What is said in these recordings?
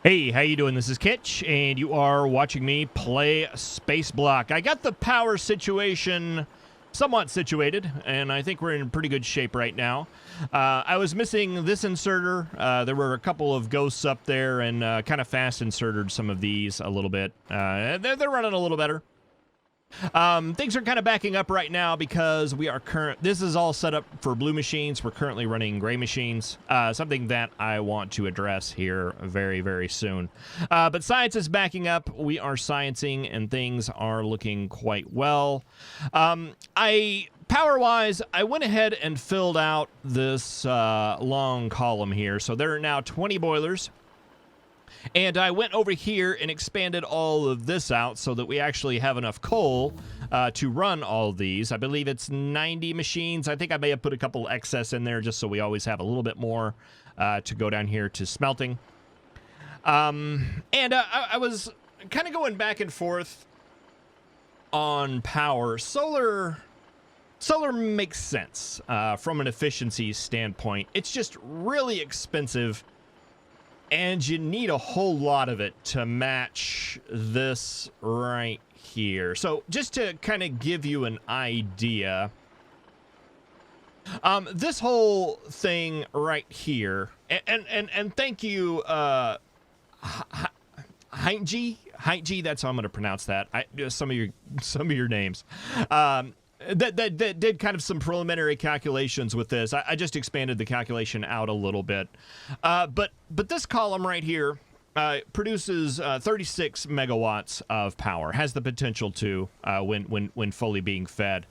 Hey, how you doing? This is Kitch, and you are watching me play Spaceblock. I got the power situation somewhat situated, and I think we're in pretty good shape right now. I was missing this inserter. There were a couple of ghosts up there, and kind of fast inserted some of these a little bit. They're running a little better. Things are kind of backing up right now because this is all set up for blue machines. We're currently running gray machines, something that I want to address here very, very soon. But science is backing up. We are sciencing and things are looking quite well. Power-wise, I went ahead and filled out this long column here. So there are now 20 boilers. And I went over here and expanded all of this out so that we actually have enough coal to run all of these. I believe it's 90 machines. I think I may have put a couple excess in there just so we always have a little bit more to go down here to smelting. I was kind of going back and forth on power. Solar makes sense from an efficiency standpoint. It's just really expensive. And you need a whole lot of it to match this right here. So just to kind of give you an idea, this whole thing right here, and thank you, Heintji, that's how I'm going to pronounce that. Some of your names. That did kind of some preliminary calculations with this. I just expanded the calculation out a little bit. But this column right here produces 36 megawatts of power. Has the potential to when fully being fed.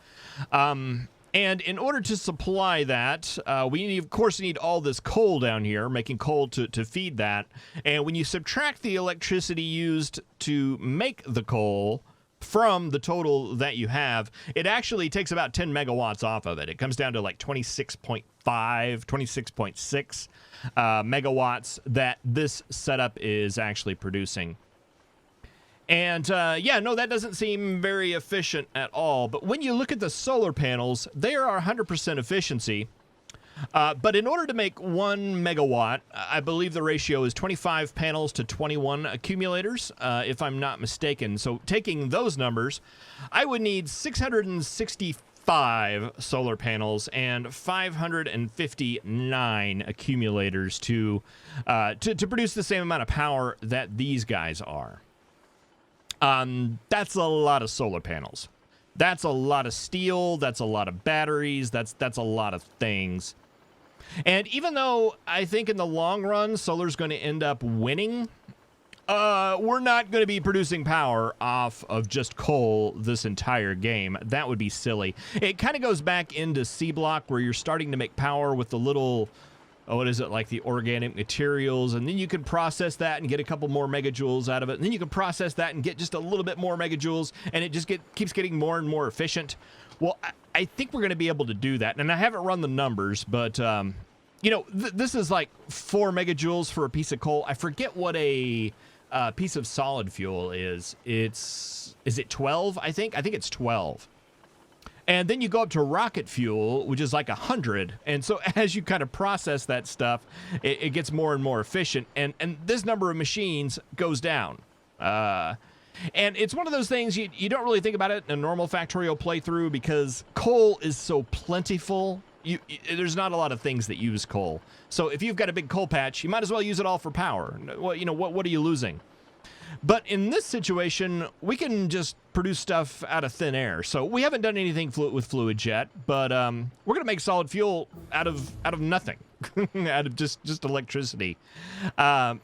And in order to supply that, we of course need all this coal down here, making coal to feed that. And when you subtract the electricity used to make the coal from the total that you have, it actually takes about 10 megawatts off of it. It comes down to like 26.5, 26.6 megawatts that this setup is actually producing. And yeah, no, that doesn't seem very efficient at all. But when you look at the solar panels, they are 100% efficiency. But in order to make 1 megawatt, I believe the ratio is 25 panels to 21 accumulators, if I'm not mistaken. So taking those numbers, I would need 665 solar panels and 559 accumulators to produce the same amount of power that these guys are. That's a lot of solar panels. That's a lot of steel. That's a lot of batteries. That's a lot of things. And even though I think in the long run, solar's going to end up winning, we're not going to be producing power off of just coal this entire game. That would be silly. It kind of goes back into Seablock where you're starting to make power with the little, what is it, like the organic materials, and then you can process that and get a couple more megajoules out of it, and then you can process that and get just a little bit more megajoules, and it just keeps getting more and more efficient. Well, I think we're going to be able to do that, and I haven't run the numbers, but you know, this is like 4 megajoules for a piece of coal. I forget what a piece of solid fuel is. Is it 12? I think it's 12. And then you go up to rocket fuel, which is like 100. And so as you kind of process that stuff, it gets more and more efficient. And this number of machines goes down. And it's one of those things you don't really think about it in a normal Factorio playthrough because coal is so plentiful. There's not a lot of things that use coal. So if you've got a big coal patch, you might as well use it all for power. Well, you know, what are you losing? But in this situation, we can just produce stuff out of thin air. So we haven't done anything with fluids yet, but we're gonna make solid fuel out of nothing, out of just electricity. So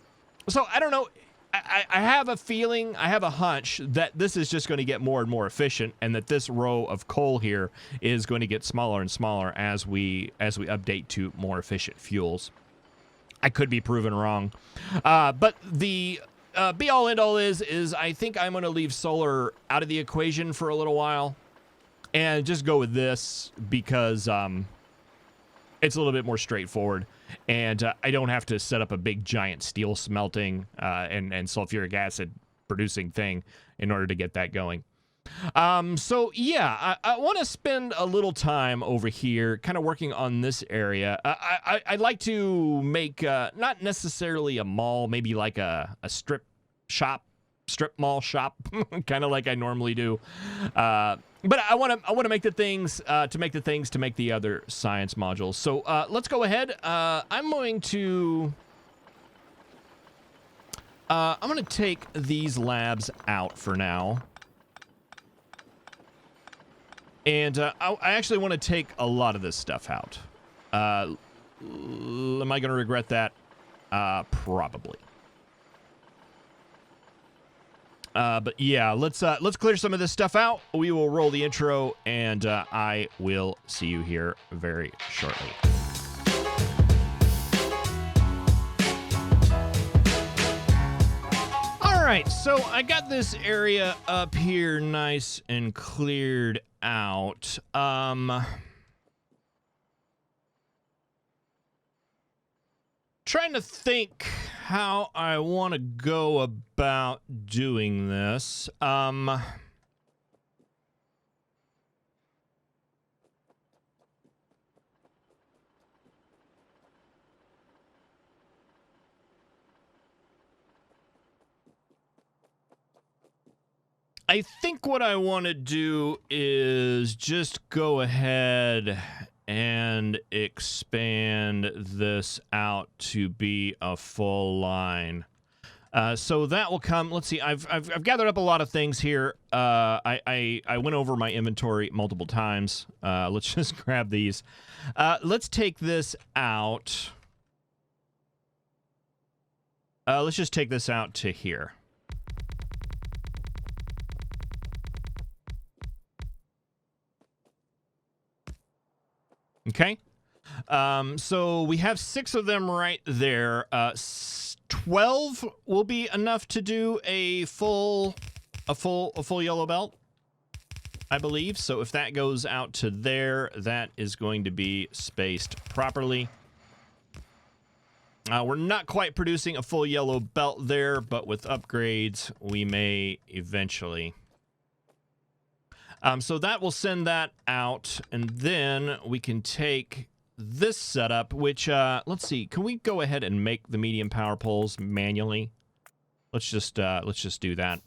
I don't know. I have a feeling, I have a hunch that this is just going to get more and more efficient, and that this row of coal here is going to get smaller and smaller as we update to more efficient fuels. I could be proven wrong, but the be-all end-all is I think I'm going to leave solar out of the equation for a little while, and just go with this because it's a little bit more straightforward. And I don't have to set up a big giant steel smelting and sulfuric acid producing thing in order to get that going. So yeah, I want to spend a little time over here kind of working on this area. I'd like to make, not necessarily a mall, maybe like a strip mall shop, kind of like I normally do. But I want to make the things, to make the other science modules. So, let's go ahead. I'm going to take these labs out for now. And I actually want to take a lot of this stuff out. Am I going to regret that? Probably. But yeah, let's clear some of this stuff out. We will roll the intro, and I will see you here very shortly. All right, so I got this area up here nice and cleared out. Trying to think how I want to go about doing this. I think what I want to do is just go ahead and expand this out to be a full line. So that will come. Let's see. I've gathered up a lot of things here. I went over my inventory multiple times. Let's just grab these. Let's take this out. Let's just take this out to here. Okay. So we have 6 of them right there. 12 will be enough to do a full yellow belt, I believe. So if that goes out to there, that is going to be spaced properly. We're not quite producing a full yellow belt there, but with upgrades, we may eventually. So that will send that out, and then we can take this setup, which, let's see, can we go ahead and make the medium power poles manually? Let's just do that.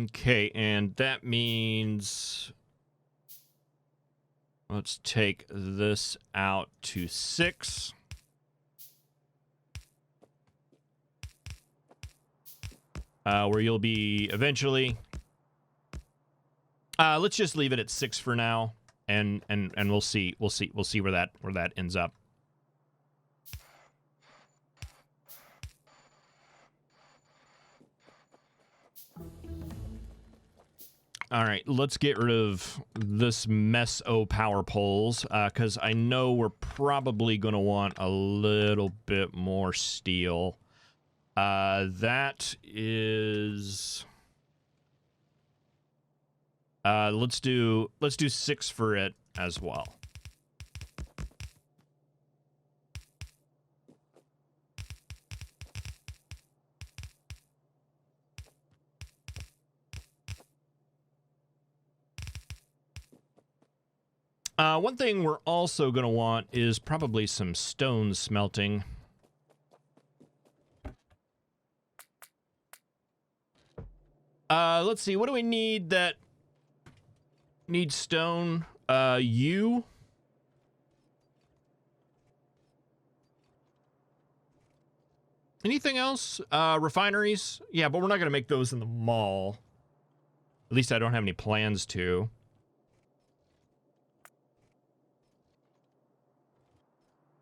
Okay, and that means let's take this out to 6. Where you'll be eventually. Let's just leave it at 6 for now, and we'll see where that ends up. All right, let's get rid of this mess o power poles, because I know we're probably going to want a little bit more steel. That is, let's do 6 for it as well. One thing we're also going to want is probably some stone smelting. Let's see, what do we need that needs stone? U? Anything else? Refineries? Yeah, but we're not going to make those in the mall. At least I don't have any plans to.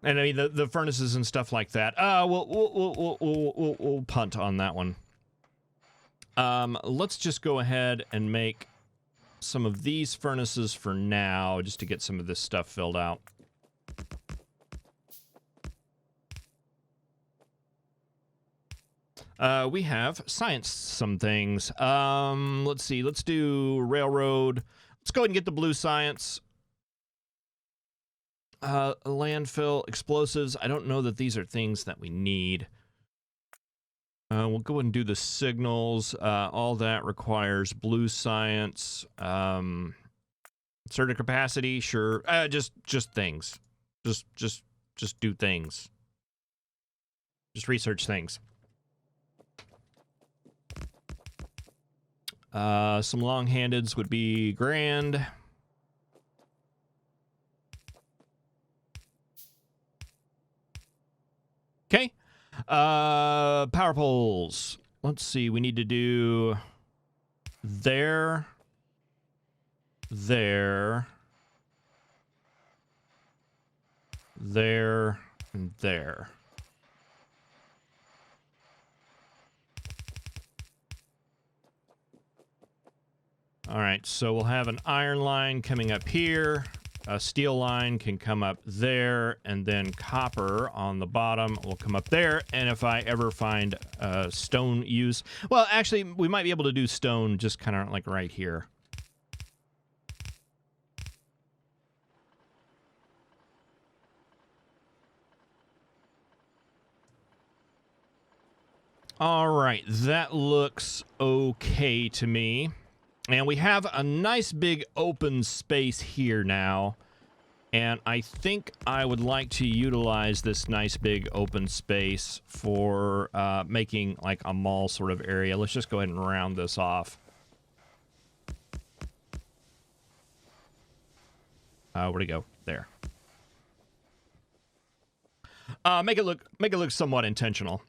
And I mean, the furnaces and stuff like that. We'll punt on that one. Let's just go ahead and make some of these furnaces for now, just to get some of this stuff filled out. We have science some things. Let's see. Let's do railroad. Let's go ahead and get the blue science. Landfill, explosives. I don't know that these are things that we need. We'll go ahead and do the signals. All that requires blue science. Certain capacity, sure. Just things. Just do things. Just research things. Some long-handeds would be grand. Okay. Power poles. Let's see. We need to do there, and there. All right, so we'll have an iron line coming up here. A steel line can come up there, and then copper on the bottom will come up there. And if I ever find stone use, well, actually, we might be able to do stone just kind of like right here. All right, that looks okay to me. And we have a nice big open space here now. And I think I would like to utilize this nice big open space for making like a mall sort of area. Let's just go ahead and round this off. Where'd it go? There. Make it look somewhat intentional.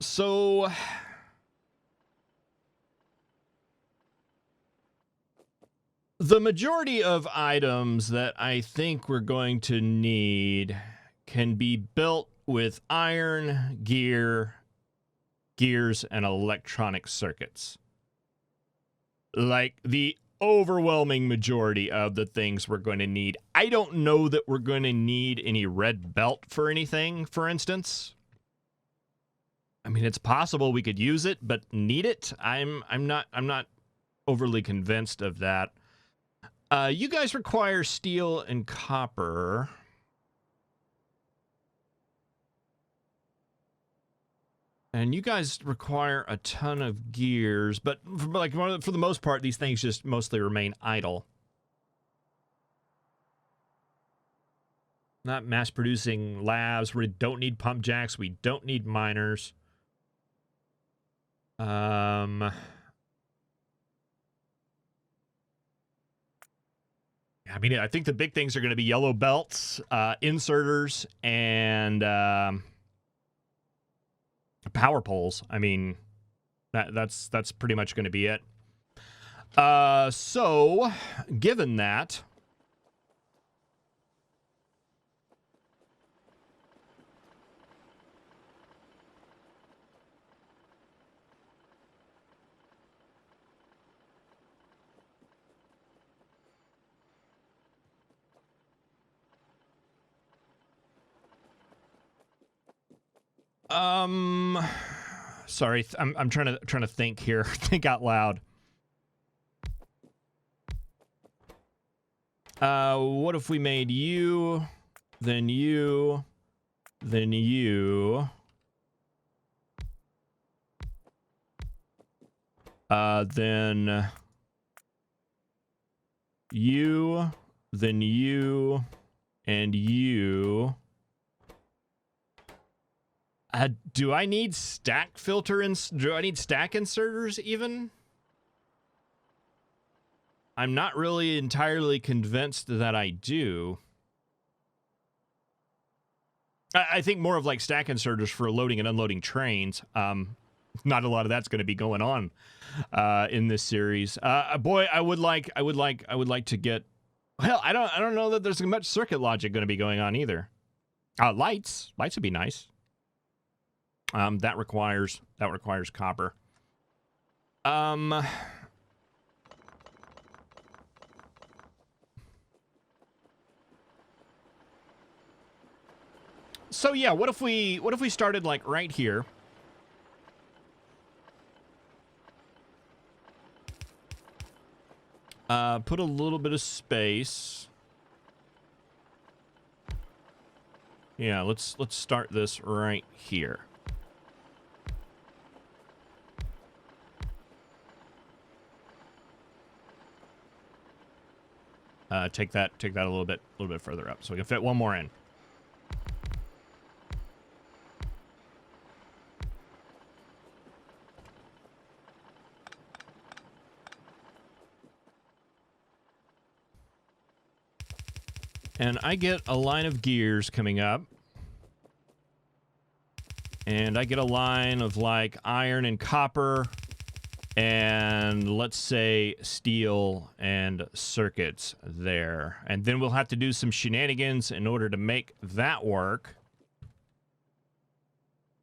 So the majority of items that I think we're going to need can be built with iron, gears, and electronic circuits. Like the overwhelming majority of the things we're going to need. I don't know that we're going to need any red belt for anything, for instance. I mean, it's possible we could use it, but need it? I'm not overly convinced of that. You guys require steel and copper. And you guys require a ton of gears, but for the most part, these things just mostly remain idle. Not mass-producing labs. We don't need pump jacks. We don't need miners. I mean, I think the big things are going to be yellow belts, inserters, and power poles. I mean, that's pretty much going to be it. So, given that, sorry, I'm trying to think here. Think out loud. What if we made you, then you, then you, then you, then you, and you. Do I need stack do I need stack inserters even? I'm not really entirely convinced that I do. I think more of like stack inserters for loading and unloading trains. Not a lot of that's going to be going on in this series. Boy, I would like to get. Hell, I don't know that there's much circuit logic going to be going on either. Lights would be nice. That requires copper. So yeah, what if we started like right here? Put a little bit of space. Yeah, let's start this right here. Take that a little bit further up, so we can fit one more in. And I get a line of gears coming up. And I get a line of like iron and copper and let's say steel and circuits there. And then we'll have to do some shenanigans in order to make that work.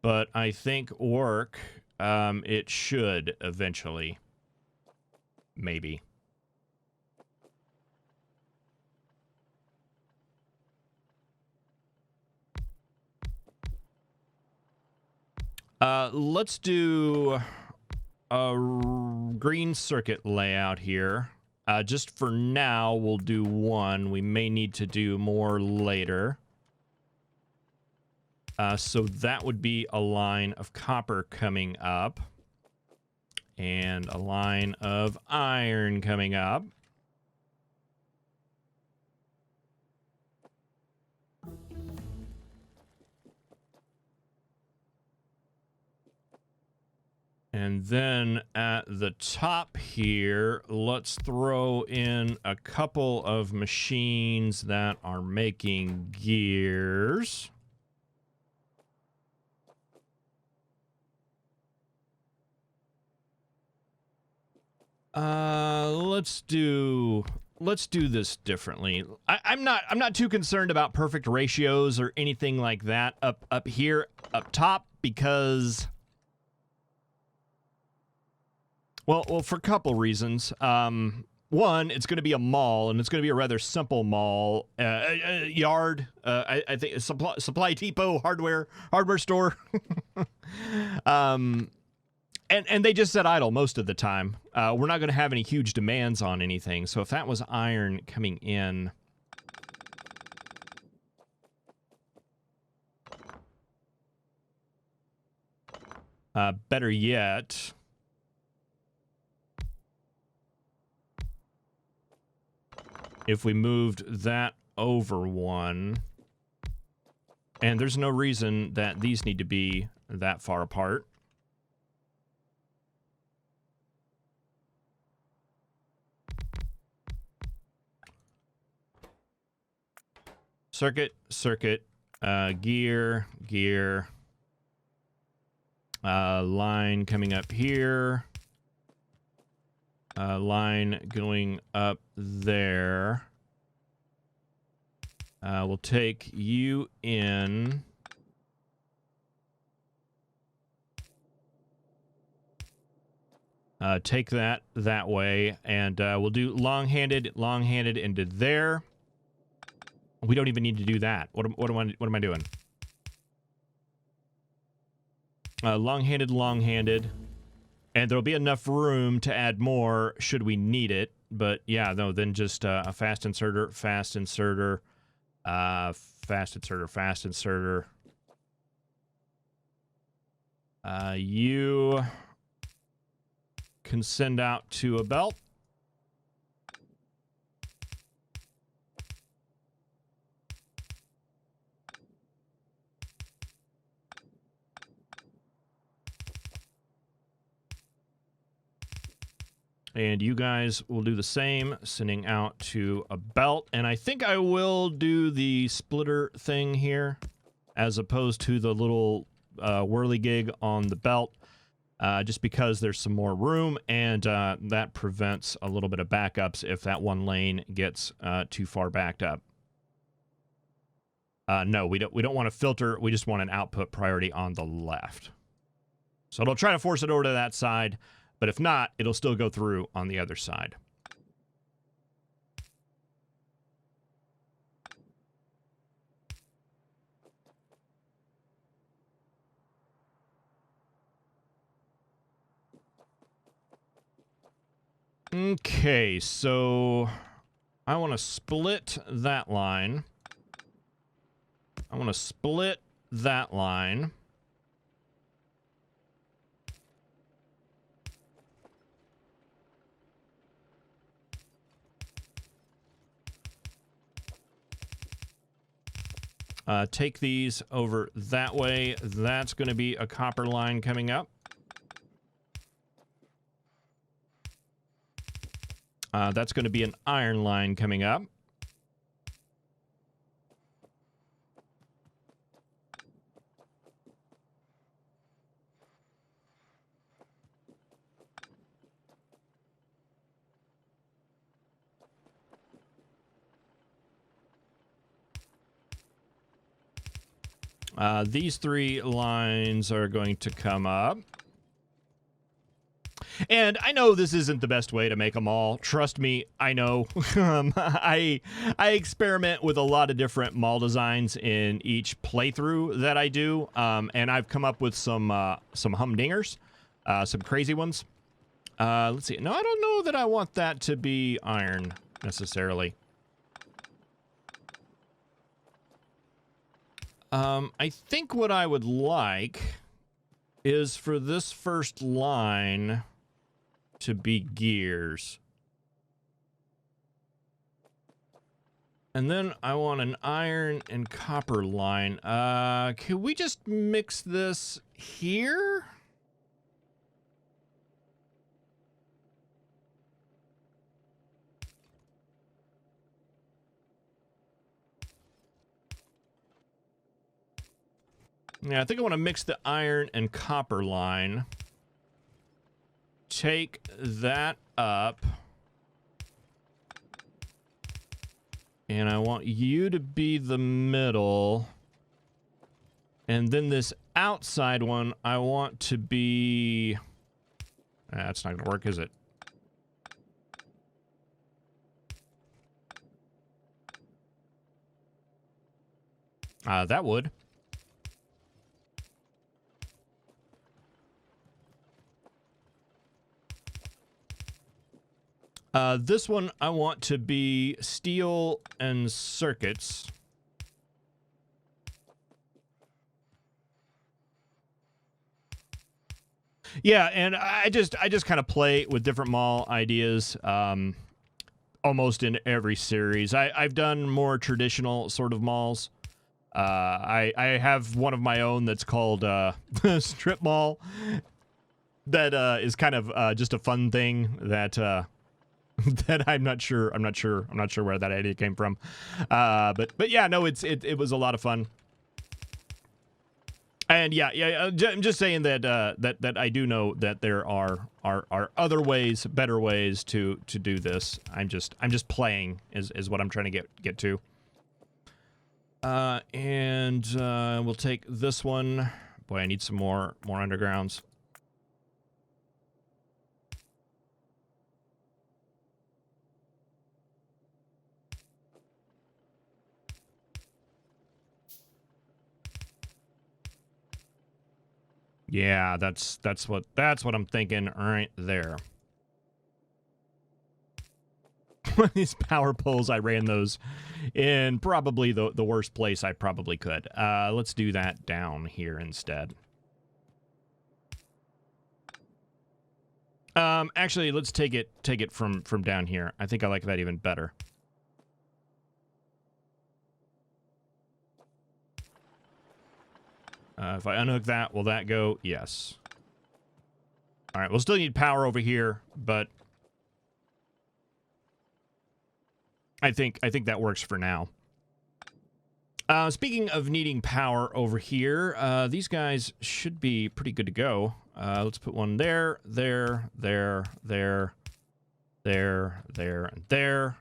But I think work, it should eventually. Maybe. Let's do a green circuit layout here. Just for now, we'll do one. We may need to do more later. So that would be a line of copper coming up. And a line of iron coming up. And then at the top here, let's throw in a couple of machines that are making gears. Let's do this differently. I'm not too concerned about perfect ratios or anything like that up here up top because well for a couple reasons. One, it's going to be a mall, and it's going to be a rather simple mall, yard. I think supply depot, hardware store. And they just sit idle most of the time. We're not going to have any huge demands on anything. So if that was iron coming in, better yet, if we moved that over one, and there's no reason that these need to be that far apart. Circuit, gear, line coming up here, line going up there. We'll take you in. Take that way, and we'll do long-handed into there. We don't even need to do that. What am I doing? Long-handed. And there'll be enough room to add more should we need it. But yeah, no, then just a fast inserter, fast inserter. You can send out to a belt. And you guys will do the same, sending out to a belt. And I think I will do the splitter thing here, as opposed to the little whirligig on the belt, just because there's some more room, and that prevents a little bit of backups if that one lane gets too far backed up. No, we don't want to filter. We just want an output priority on the left. So it'll try to force it over to that side. But if not, it'll still go through on the other side. Okay, so I want to split that line. I want to split that line. Take these over that way. That's going to be a copper line coming up. That's going to be an iron line coming up. These three lines are going to come up. And I know this isn't the best way to make them all. Trust me, I know. I experiment with a lot of different mall designs in each playthrough that I do, and I've come up with some humdingers, some crazy ones. Let's see. No, I don't know that I want that to be iron necessarily. I think what I would like is for this first line to be gears. And then I want an iron and copper line. Can we just mix this here? Yeah, I think I want to mix the iron and copper line. Take that up. And I want you to be the middle. And then this outside one, I want to be... That's not going to work, is it? That would. This one I want to be steel and circuits. Yeah, and I just kind of play with different mall ideas almost in every series. I've done more traditional sort of malls. I have one of my own that's called Strip Mall. That is kind of just a fun thing that that I'm not sure where that idea came from. But yeah, no, it was a lot of fun. And yeah, I'm just saying that that I do know that there are other ways, better ways to do this. I'm just playing is what I'm trying to get to. And we'll take this one. Boy, I need some more undergrounds. Yeah, that's what I'm thinking right there. These power poles, I ran those in probably the worst place I probably could. Let's do that down here instead. Actually, let's take it from down here. I think I like that even better. If I unhook that, will that go? Yes. All right, we'll still need power over here, but I think that works for now. Speaking of needing power over here, these guys should be pretty good to go. Let's put one there, there, there, there, there, there, and there.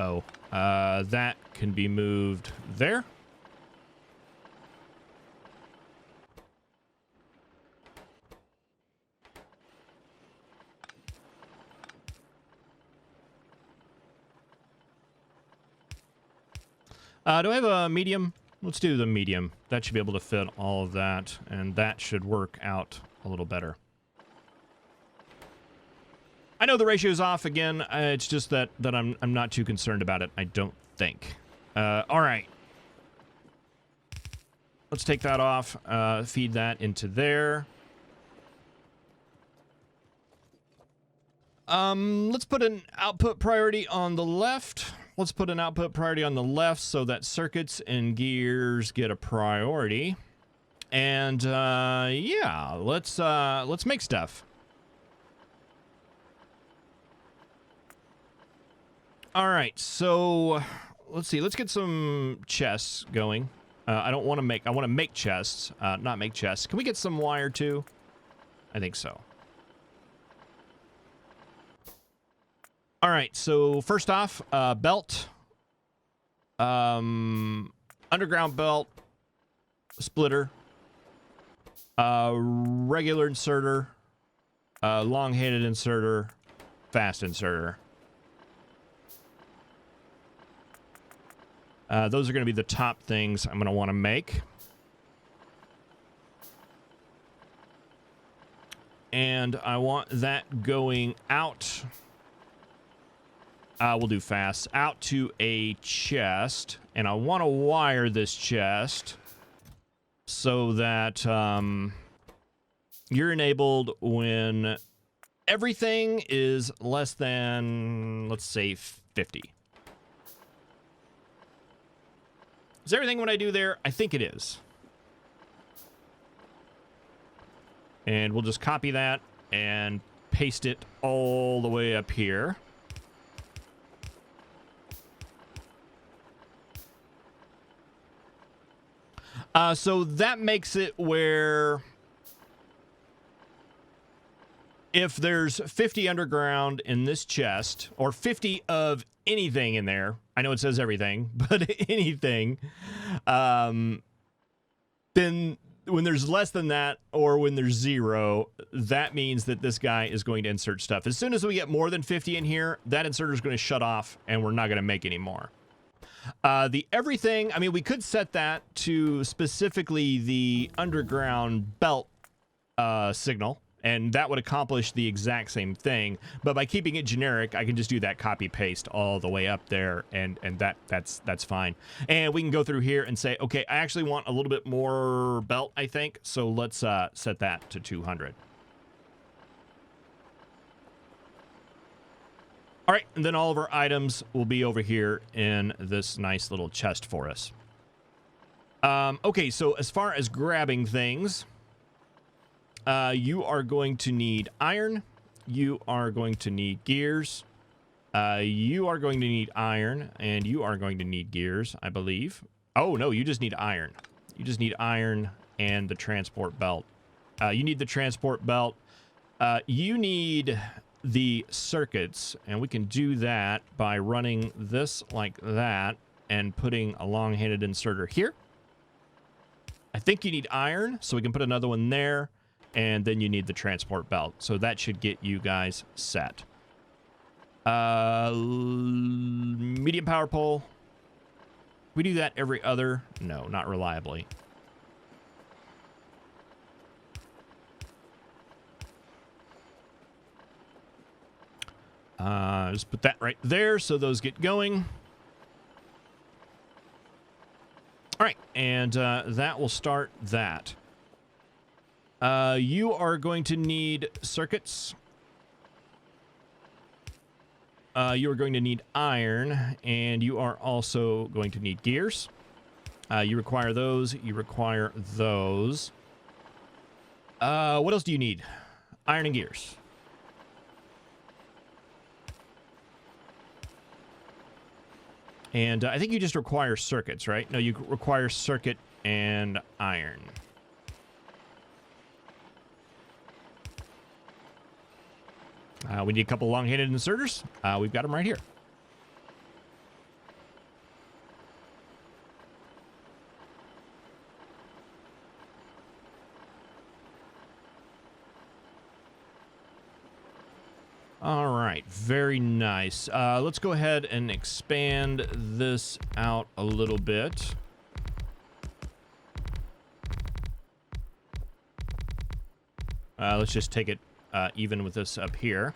Oh, that can be moved there. Do I have a medium? Let's do the medium. That should be able to fit all of that, and that should work out a little better. I know the ratio's off again. It's just that I'm not too concerned about it, I don't think. All right. Let's take that off. Feed that into there. Let's put an output priority on the left. Let's put an output priority on the left so that circuits and gears get a priority. And yeah, let's make stuff. All right, so let's see. Let's get some chests going. I don't want to make. I want to make chests, not make chests. Can we get some wire too? I think so. All right. So first off, belt, underground belt, splitter, regular inserter, long-headed inserter, fast inserter. Those are going to be the top things I'm going to want to make. And I want that going out. We'll do fast. Out to a chest. And I want to wire this chest so that you're enabled when everything is less than, let's say, 50. Is everything what I do there? I think it is. And we'll just copy that and paste it all the way up here. So that makes it where if there's 50 underground in this chest, or 50 of anything in there, I know it says everything, but anything, then when there's less than that, or when there's 0, that means that this guy is going to insert stuff. As soon as we get more than 50 in here, that inserter is going to shut off, and we're not going to make any more. The everything, I mean, we could set that to specifically the underground belt signal, and that would accomplish the exact same thing. But by keeping it generic, I can just do that copy paste all the way up there, and that's fine. And we can go through here and say, okay, I actually want a little bit more belt, I think. So let's set that to 200. All right, and then all of our items will be over here in this nice little chest for us. Okay, so as far as grabbing things, you are going to need iron. You are going to need gears. You are going to need iron, and you are going to need gears, I believe. Oh, no, you just need iron. You just need iron and the transport belt. You need the transport belt. You need the circuits, and we can do that by running this like that and putting a long-handed inserter here. I think you need iron, so we can put another one there, and then you need the transport belt. So that should get you guys set. Medium power pole. We do that every other? No, not reliably. Just put that right there so those get going. All right, and that will start that. You are going to need circuits. You are going to need iron, and you are also going to need gears. You require those. You require those. What else do you need? Iron and gears. And I think you just require circuits, right? No, you require circuit and iron. We need a couple long-handed inserters. We've got them right here. All right, very nice. Let's go ahead and expand this out a little bit. Let's just take it even with this up here.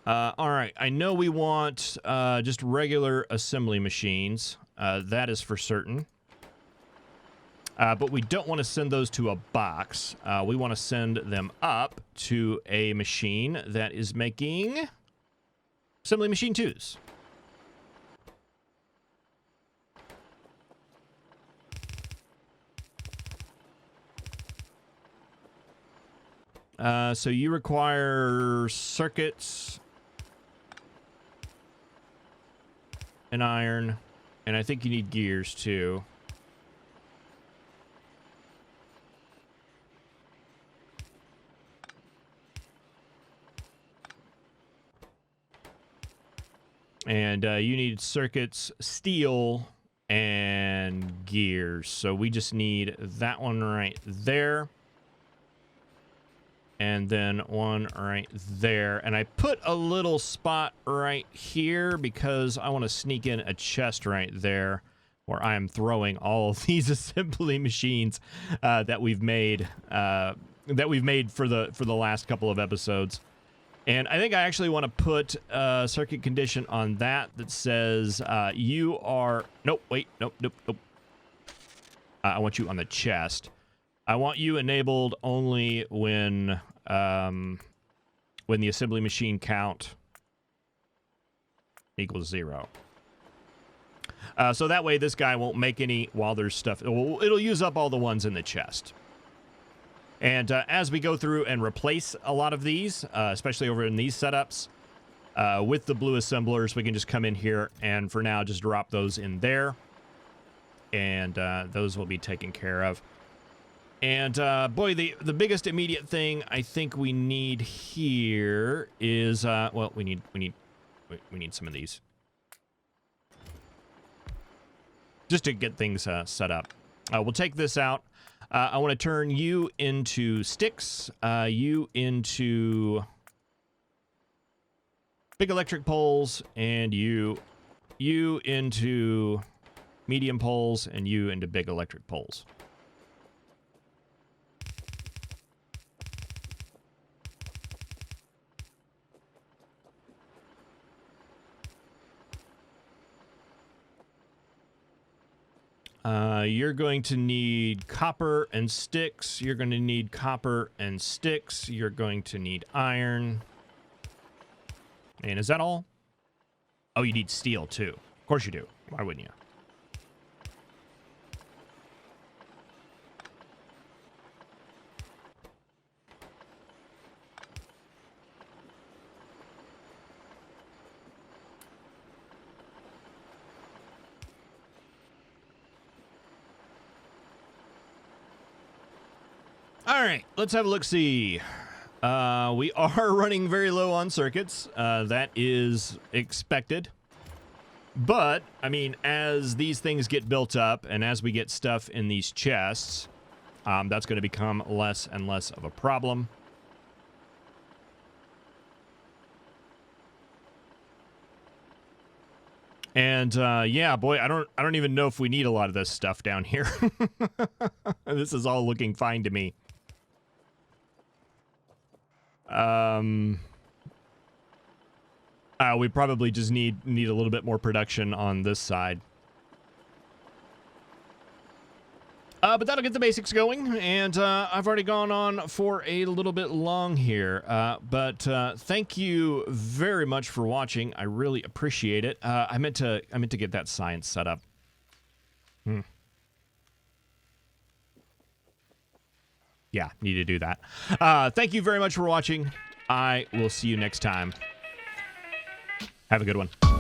All right, I know we want just regular assembly machines. That is for certain. But we don't want to send those to a box. We want to send them up to a machine that is making assembly machine 2s. So you require circuits, and iron, and I think you need gears too. And you need circuits, steel, and gears. So we just need that one right there. And then one right there. And I put a little spot right here because I want to sneak in a chest right there where I'm throwing all of these assembly machines that we've made for the last couple of episodes. And I think I actually want to put a circuit condition on that says you are... Nope, wait, nope. I want you on the chest. I want you enabled only when the assembly machine count equals 0. So that way this guy won't make any while there's stuff. It'll use up all the ones in the chest. And as we go through and replace a lot of these, especially over in these setups, with the blue assemblers, we can just come in here and for now just drop those in there. And those will be taken care of. And boy, the biggest immediate thing I think we need here is well, we need some of these just to get things set up. We'll take this out. I want to turn you into sticks, you into big electric poles, and you into medium poles, and you into big electric poles. You're going to need copper and sticks. You're going to need copper and sticks. You're going to need iron. And is that all? Oh, you need steel too. Of course you do. Why wouldn't you? All right, let's have a look-see. We are running very low on circuits. That is expected. But, I mean, as these things get built up and as we get stuff in these chests, that's going to become less and less of a problem. And yeah, boy, I don't even know if we need a lot of this stuff down here. This is all looking fine to me. We probably just need a little bit more production on this side. But that'll get the basics going, and I've already gone on for a little bit long here. But thank you very much for watching. I really appreciate it. I meant to get that science set up. Yeah, need to do that. Thank you very much for watching. I will see you next time. Have a good one.